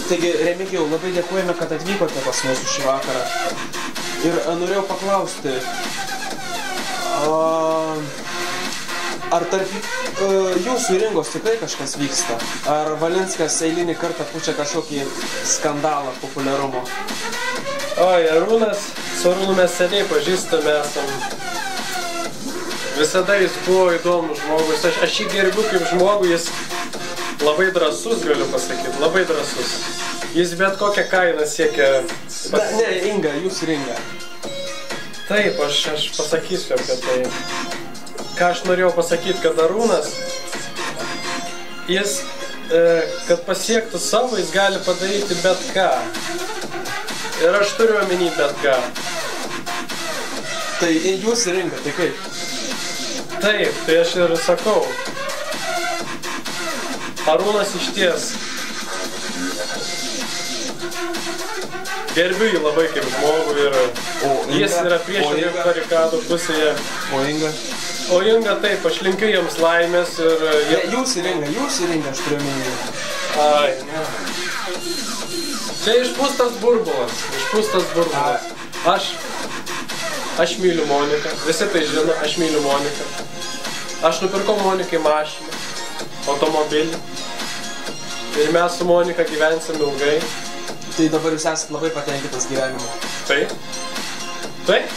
Taigi, Remigijau, labai dėkojame, kad atvykote pas mus šį vakarą. Ir norėjau paklausti, ar tarp jūsų Ringos tikrai kažkas vyksta? Ar Valinskas eilinį kartą pučia kažkokį skandalą populiarumo? Oi, Arūnas, su Arūnu mes seniai pažįstame esam. Visada jis buvo įdomus žmogus. Aš jį gerbiu kaip žmogų, jis labai drąsus, galiu pasakyti, labai drąsus. Jis bet kokią kainą siekia... Ne, Inga, jūs Ringa. Taip, aš pasakysiu apie tai. Ką aš norėjau pasakyti, kad Arūnas, jis, kad pasiektų savo, jis gali padaryti bet ką. Ir aš turiu omeny bet ką. Tai jūs Ringa, tai kaip? Taip, tai aš ir sakau. Arūnas išties. Gerbiu jį labai kaip žmogų ir jis yra priešingai barikadų pusėje. O Inga? O Inga taip, aš linkiu jiems laimės ir... Jūs Ringa, aš turiu omeny. Ai, ne. Čia išpūstas burbulas, Aš myliu Moniką, visi tai žino, aš myliu Moniką. Aš nupirkau Monikai mašiną, automobilį. Ir mes su Monika gyvensim ilgai. Tai dabar jūs esate labai patenkintas gyvenimu. Taip. Taip?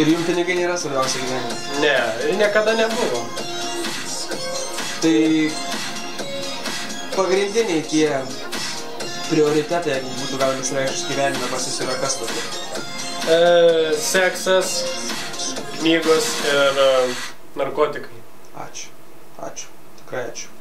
Ir jums pinigai nėra svarbiausia gyvenime? Ne, ir niekada nebuvo. Tai pagrindiniai tie prioritetai, jeigu būtų galima išreikšti gyvenime, pas jūs yra kas tokie? Seksas, knygos ir narkotikai. Ačiū. Tikrai ačiū.